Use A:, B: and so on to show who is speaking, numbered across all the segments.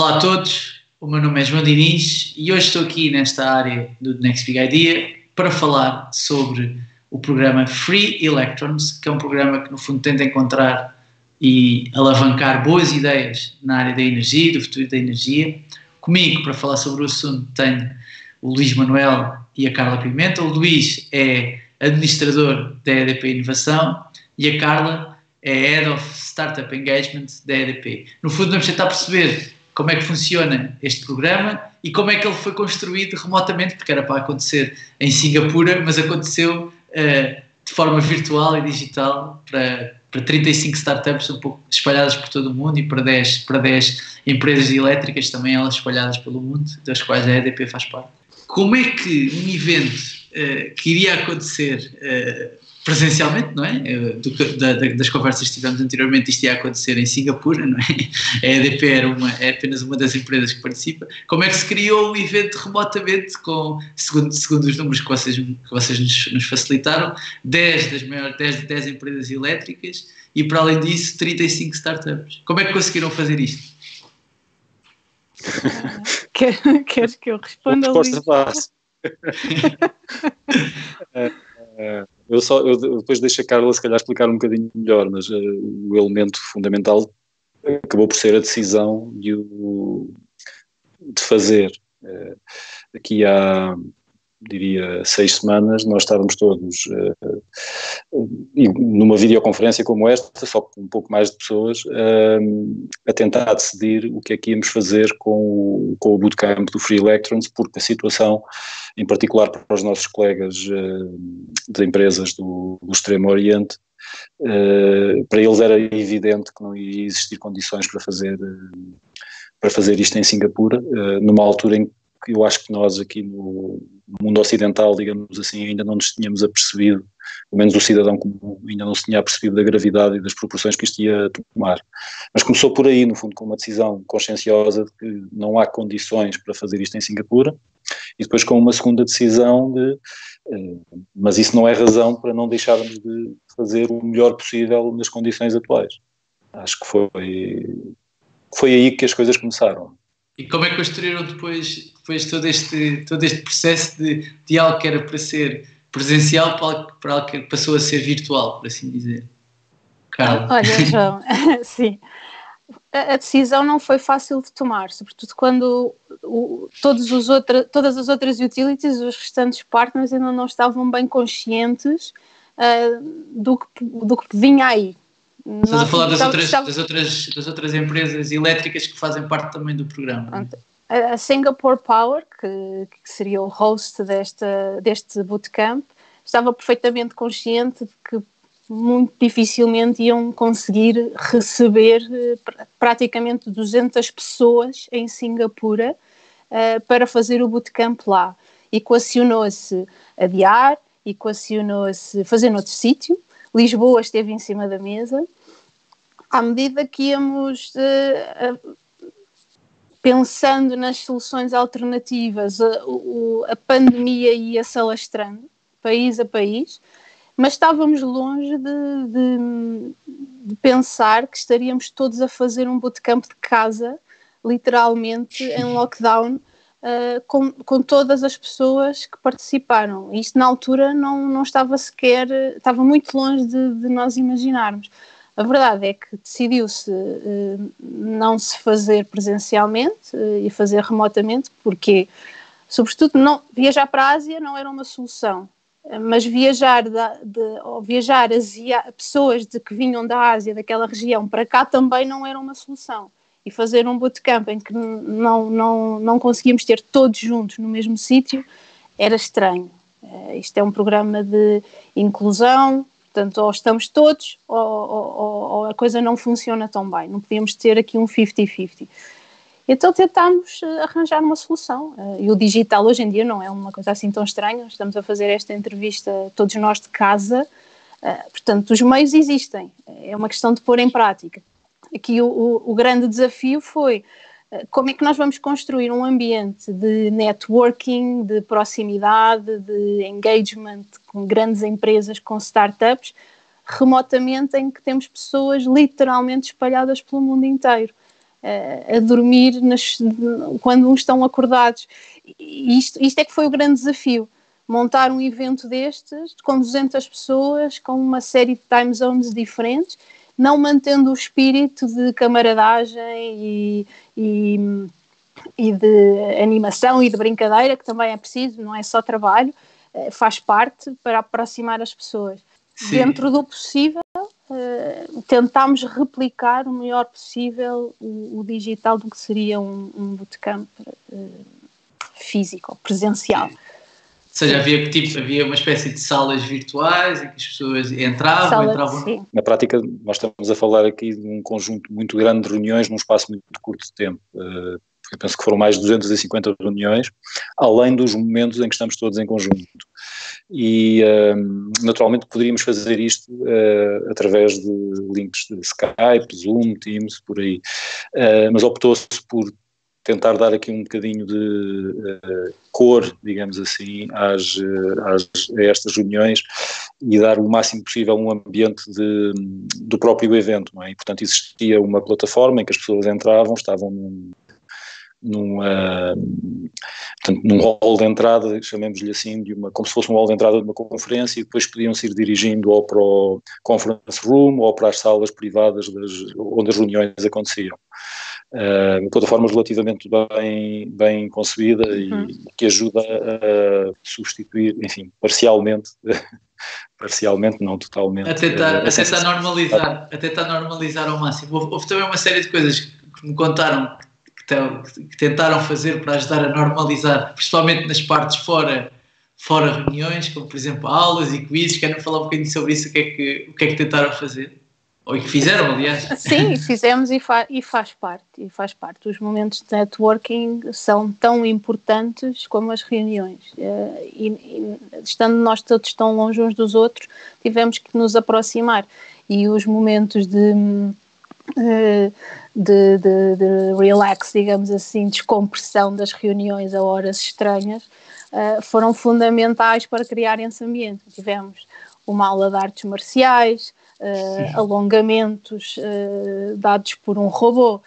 A: Olá a todos, o meu nome é João Diniz e hoje estou aqui nesta área do The Next Big Idea para falar sobre o programa Free Electrons, que é um programa que no fundo tenta encontrar e alavancar boas ideias na área da energia e do futuro da energia. Comigo, para falar sobre o assunto, tenho o Luís Manuel e a Carla Pimenta. O Luís é administrador da EDP Inovação e a Carla é Head of Startup Engagement da EDP. No fundo, vamos tentar perceber como é que funciona este programa e como é que ele foi construído remotamente, porque era para acontecer em Singapura, mas aconteceu de forma virtual e digital para 35 startups um pouco espalhadas por todo o mundo e para 10 empresas elétricas também elas espalhadas pelo mundo, das quais a EDP faz parte. Como é que um evento que iria acontecer presencialmente, não é? Das conversas que tivemos anteriormente, isto ia acontecer em Singapura, não é? A EDP é apenas uma das empresas que participa. Como é que se criou um evento remotamente com, segundo os números que vocês nos facilitaram, 10 empresas elétricas e, para além disso, 35 startups? Como é que conseguiram fazer isto?
B: Queres que eu responda, Luís?
C: Resposta eu depois deixo a Carla se calhar explicar um bocadinho melhor, mas o elemento fundamental acabou por ser a decisão de fazer. Aqui há, diria, 6 semanas, nós estávamos todos numa videoconferência como esta, só com um pouco mais de pessoas, a tentar decidir o que é que íamos fazer com o bootcamp do Free Electrons, porque a situação, em particular para os nossos colegas de empresas do Extremo Oriente, para eles era evidente que não ia existir condições para fazer isto em Singapura, numa altura em que eu acho que nós aqui no mundo ocidental, digamos assim, ainda não nos tínhamos apercebido, pelo menos o cidadão comum ainda não se tinha apercebido da gravidade e das proporções que isto ia tomar. Mas começou por aí, no fundo, com uma decisão conscienciosa de que não há condições para fazer isto em Singapura, e depois com uma segunda decisão mas isso não é razão para não deixarmos de fazer o melhor possível nas condições atuais. Acho que foi aí que as coisas começaram.
A: E como é que construíram depois todo este processo de algo que era para ser presencial para algo que passou a ser virtual, por assim dizer? Carla.
B: Olha, João, sim. A decisão não foi fácil de tomar, sobretudo quando todas as outras utilities, os restantes partners ainda não estavam bem conscientes do que vinha aí.
A: Estás a falar das outras empresas elétricas que fazem parte também do programa.
B: A Singapore Power, que seria o host deste bootcamp, estava perfeitamente consciente de que muito dificilmente iam conseguir receber praticamente 200 pessoas em Singapura para fazer o bootcamp lá. Equacionou-se adiar, equacionou-se fazer noutro sítio. Lisboa esteve em cima da mesa. À medida que íamos pensando nas soluções alternativas, a pandemia ia se alastrando, país a país, mas estávamos longe de pensar que estaríamos todos a fazer um bootcamp de casa, literalmente em lockdown, com todas as pessoas que participaram. Isto na altura não estava sequer, estava muito longe de nós imaginarmos. A verdade é que decidiu-se não se fazer presencialmente e fazer remotamente, porque, sobretudo, viajar para a Ásia não era uma solução, mas viajar pessoas que vinham da Ásia, daquela região, para cá também não era uma solução. E fazer um bootcamp em que não conseguíamos ter todos juntos no mesmo sítio era estranho. Isto é um programa de inclusão. Portanto, ou estamos todos ou a coisa não funciona tão bem. Não podíamos ter aqui um 50-50. Então tentámos arranjar uma solução. E o digital hoje em dia não é uma coisa assim tão estranha. Estamos a fazer esta entrevista todos nós de casa. Portanto, os meios existem. É uma questão de pôr em prática. Aqui o grande desafio foi como é que nós vamos construir um ambiente de networking, de proximidade, de engagement com grandes empresas, com startups, remotamente, em que temos pessoas literalmente espalhadas pelo mundo inteiro. a dormir quando uns estão acordados. E isto é que foi o grande desafio. Montar um evento destes, com 200 pessoas, com uma série de time zones diferentes, não mantendo o espírito de camaradagem e de animação e de brincadeira, que também é preciso, não é só trabalho, faz parte para aproximar as pessoas. Sim. Dentro do possível, tentámos replicar o melhor possível o digital do que seria um bootcamp físico, presencial.
A: Sim. Ou seja, havia uma espécie de salas virtuais em que as pessoas entravam.
B: Sim.
C: Na prática, nós estamos a falar aqui de um conjunto muito grande de reuniões num espaço muito curto de tempo. Eu penso que foram mais de 250 reuniões, além dos momentos em que estamos todos em conjunto. E, naturalmente, poderíamos fazer isto através de links de Skype, Zoom, Teams, por aí. Mas optou-se por tentar dar aqui um bocadinho de cor, digamos assim, a estas reuniões e dar o máximo possível um ambiente do próprio evento, não é? E, portanto, existia uma plataforma em que as pessoas entravam, estavam num hall de entrada, chamemos-lhe assim, como se fosse um hall de entrada de uma conferência, e depois podiam-se ir dirigindo ou para o conference room ou para as salas privadas onde as reuniões aconteciam. Uma plataforma relativamente bem concebida e que ajuda a substituir, enfim, parcialmente, não totalmente.
A: A tentar normalizar ao máximo. Houve também uma série de coisas que me contaram que tentaram fazer para ajudar a normalizar, principalmente nas partes fora reuniões, como por exemplo aulas e quizzes. Querem falar um bocadinho sobre isso? O que é que tentaram fazer? Ou que fizeram, aliás.
B: Sim, fizemos e faz parte. Os momentos de networking são tão importantes como as reuniões. E estando nós todos tão longe uns dos outros, tivemos que nos aproximar. E os momentos de relax, digamos assim, descompressão das reuniões a horas estranhas, foram fundamentais para criar esse ambiente. Tivemos uma aula de artes marciais, alongamentos dados por um robô,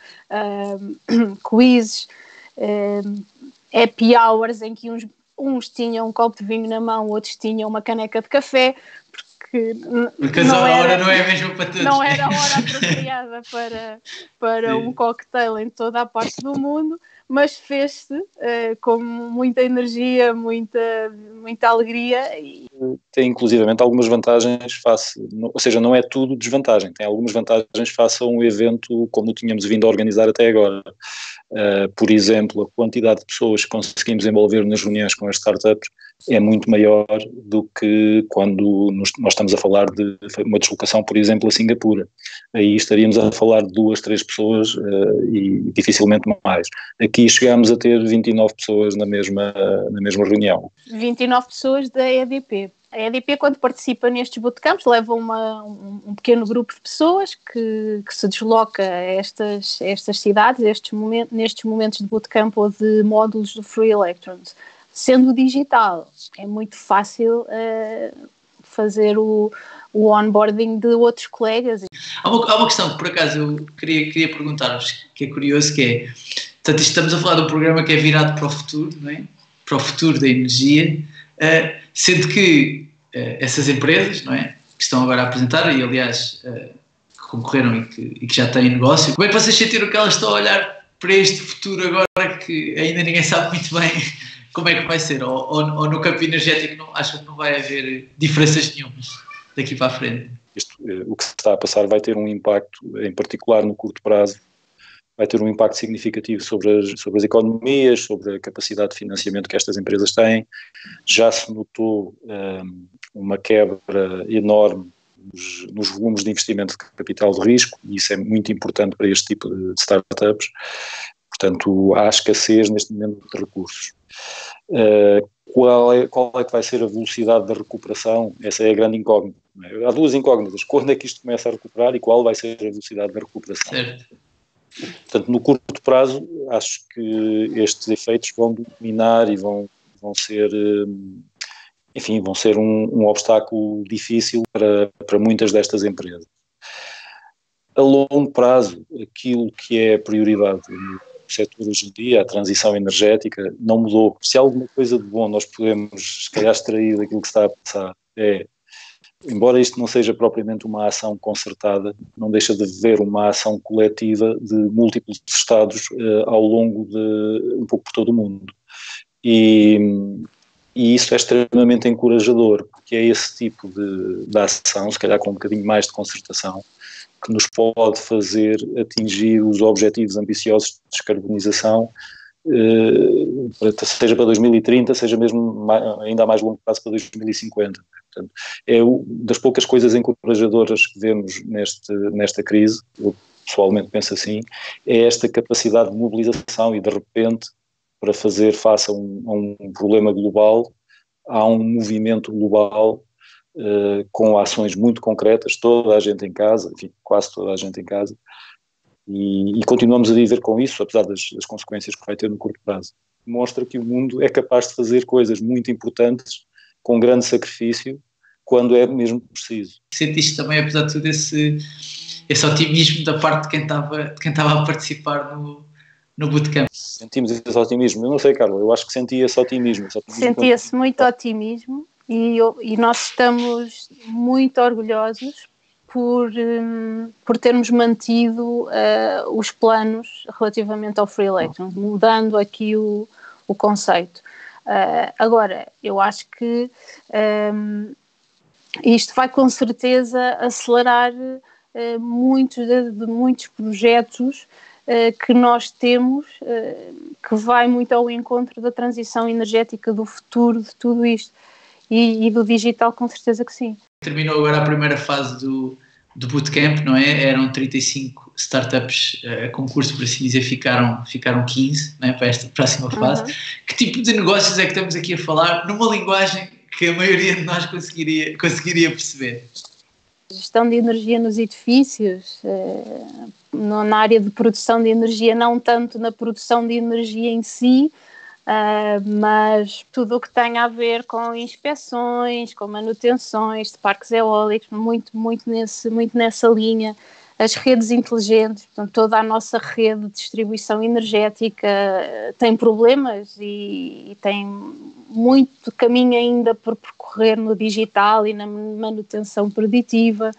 B: quizzes, happy hours em que uns tinham um copo de vinho na mão, outros tinham uma caneca de café, porque
A: a hora não é a mesma para todos.
B: Não era a hora apropriada para um cocktail em toda a parte do mundo, mas fez-se com muita energia, muita alegria.
C: Tem inclusivamente algumas vantagens ou seja, não é tudo desvantagem, tem algumas vantagens face a um evento como o tínhamos vindo a organizar até agora. Por exemplo, a quantidade de pessoas que conseguimos envolver nas reuniões com as startups é muito maior do que quando nós estamos a falar de uma deslocação, por exemplo, a Singapura. Aí estaríamos a falar de 2, 3 pessoas e dificilmente mais. Aqui chegámos a ter 29 pessoas na mesma reunião.
B: 29 pessoas da EDP. A EDP, quando participa nestes bootcamps, leva um pequeno grupo de pessoas que se desloca a estas cidades, nestes momentos de bootcamp ou de módulos do Free Electrons. Sendo digital, é muito fácil fazer o onboarding de outros colegas.
A: Há uma questão que, por acaso, eu queria perguntar-vos, que é curioso, que é, portanto, estamos a falar de um programa que é virado para o futuro, não é? Para o futuro da energia, sendo que essas empresas, não é, que estão agora a apresentar, e aliás que concorreram e que já têm negócio, como é que vocês sentiram que elas estão a olhar para este futuro agora que ainda ninguém sabe muito bem como é que vai ser? Ou no campo energético acham que não vai haver diferenças nenhumas daqui para a frente?
C: O que se está a passar vai ter um impacto, em particular no curto prazo, vai ter um impacto significativo sobre as economias, sobre a capacidade de financiamento que estas empresas têm. Já se notou uma quebra enorme nos volumes de investimento de capital de risco, e isso é muito importante para este tipo de startups. Portanto, há escassez neste momento de recursos. Qual é que vai ser a velocidade da recuperação? Essa é a grande incógnita. Há duas incógnitas. Quando é que isto começa a recuperar e qual vai ser a velocidade da recuperação?
A: Certo.
C: Portanto, no curto prazo, acho que estes efeitos vão dominar e vão ser, enfim, vão ser um obstáculo difícil para muitas destas empresas. a longo prazo, aquilo que é a prioridade no setor hoje em dia, a transição energética, não mudou. Se há alguma coisa de bom nós podemos, se calhar, extrair daquilo que está a passar, embora isto não seja propriamente uma ação concertada, não deixa de haver uma ação coletiva de múltiplos estados ao longo de um pouco por todo o mundo. E isso é extremamente encorajador, porque é esse tipo de ação, se calhar com um bocadinho mais de concertação, que nos pode fazer atingir os objetivos ambiciosos de descarbonização, seja para 2030, seja mesmo ainda a mais longo prazo para 2050. Portanto, é das poucas coisas encorajadoras que vemos nesta crise, eu pessoalmente penso assim, é esta capacidade de mobilização e, de repente, para fazer face a um problema global, há um movimento global com ações muito concretas, toda a gente em casa, enfim, quase toda a gente em casa, e continuamos a viver com isso, apesar das consequências que vai ter no curto prazo. Mostra que o mundo é capaz de fazer coisas muito importantes, com grande sacrifício, quando é mesmo preciso.
A: Sentiste também, apesar de tudo, esse otimismo da parte de quem estava a participar no bootcamp?
C: Sentimos esse otimismo. Eu não sei, Carla, eu acho que senti esse otimismo.
B: Sentia-se muito otimismo e nós estamos muito orgulhosos por termos mantido os planos relativamente ao Free Electrons, mudando aqui o conceito. Agora, eu acho que isto vai com certeza acelerar muitos projetos que nós temos, que vai muito ao encontro da transição energética, do futuro, de tudo isto. E do digital, com certeza que sim.
A: Terminou agora a primeira fase do bootcamp, não é? Eram 35 startups a concurso, por assim dizer, ficaram 15, não é? Para esta próxima fase. Que tipo de negócios é que estamos aqui a falar numa linguagem que a maioria de nós conseguiria perceber?
B: Gestão de energia nos edifícios, na área de produção de energia, não tanto na produção de energia em si, mas tudo o que tem a ver com inspeções, com manutenções de parques eólicos, muito nessa linha. As redes inteligentes, portanto, toda a nossa rede de distribuição energética tem problemas e tem muito caminho ainda por percorrer no digital e na manutenção preditiva.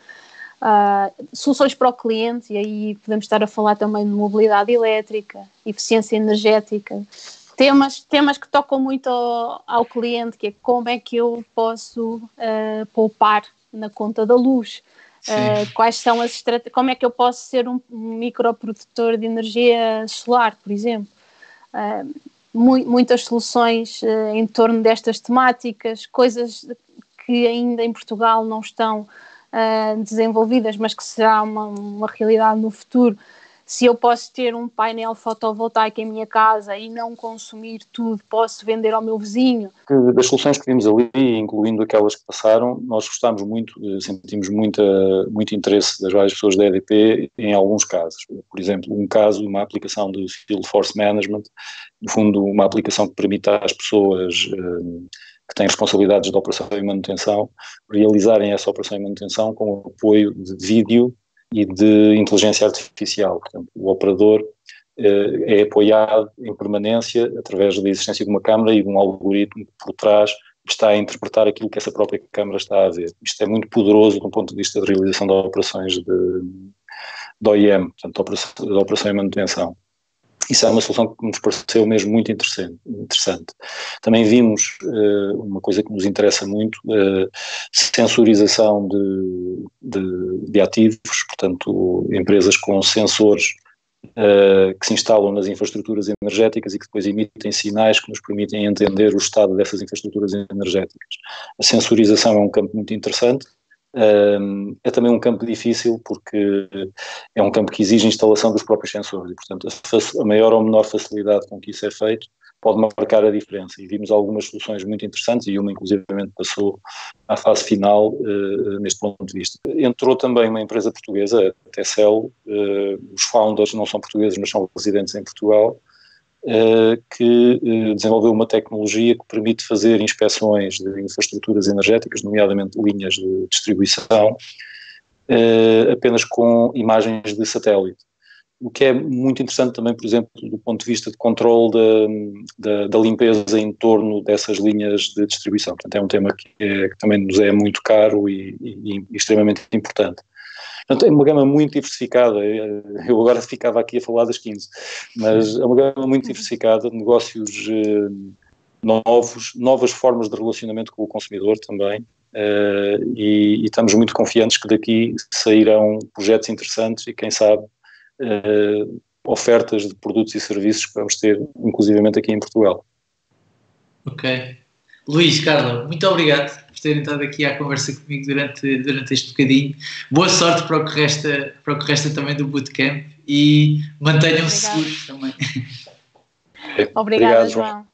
B: Soluções para o cliente, e aí podemos estar a falar também de mobilidade elétrica, eficiência energética, temas que tocam muito ao cliente, que é como é que eu posso poupar na conta da luz, quais são as estratégias, como é que eu posso ser um microprodutor de energia solar, por exemplo. Muitas soluções em torno destas temáticas, coisas que ainda em Portugal não estão desenvolvidas, mas que será uma realidade no futuro. Se eu posso ter um painel fotovoltaico em minha casa e não consumir tudo, posso vender ao meu vizinho.
C: Das soluções que vimos ali, incluindo aquelas que passaram, nós gostámos muito, sentimos muito interesse das várias pessoas da EDP em alguns casos. Por exemplo, um caso, uma aplicação de Field Force Management, no fundo uma aplicação que permite às pessoas que têm responsabilidades de operação e manutenção realizarem essa operação e manutenção com o apoio de vídeo e de inteligência artificial. Portanto, o operador é apoiado em permanência através da existência de uma câmara e de um algoritmo por trás que está a interpretar aquilo que essa própria câmara está a ver. Isto é muito poderoso do ponto de vista de realização de operações de OEM, portanto, de operação e manutenção. Isso é uma solução que nos pareceu mesmo muito interessante. Também vimos uma coisa que nos interessa muito, sensorização de ativos, portanto, empresas com sensores que se instalam nas infraestruturas energéticas e que depois emitem sinais que nos permitem entender o estado dessas infraestruturas energéticas. A sensorização é um campo muito interessante. É também um campo difícil porque é um campo que exige instalação dos próprios sensores e, portanto, a maior ou menor facilidade com que isso é feito pode marcar a diferença. E vimos algumas soluções muito interessantes e uma, inclusivamente, passou à fase final neste ponto de vista. Entrou também uma empresa portuguesa, a Tecel, os founders não são portugueses, mas são residentes em Portugal, que desenvolveu uma tecnologia que permite fazer inspeções de infraestruturas energéticas, nomeadamente linhas de distribuição, apenas com imagens de satélite. O que é muito interessante também, por exemplo, do ponto de vista de controle da limpeza em torno dessas linhas de distribuição. Portanto, é um tema que também nos é muito caro e extremamente importante. Portanto, é uma gama muito diversificada. Eu agora ficava aqui a falar das 15, mas é uma gama muito diversificada de negócios novas formas de relacionamento com o consumidor também. E estamos muito confiantes que daqui sairão projetos interessantes e, quem sabe, ofertas de produtos e serviços que vamos ter, inclusivamente aqui em Portugal.
A: Ok. Luís, Carla, muito obrigado por terem estado aqui à conversa comigo durante este bocadinho. Boa sorte para o que resta também do bootcamp e mantenham-se seguros também.
B: Obrigada, João.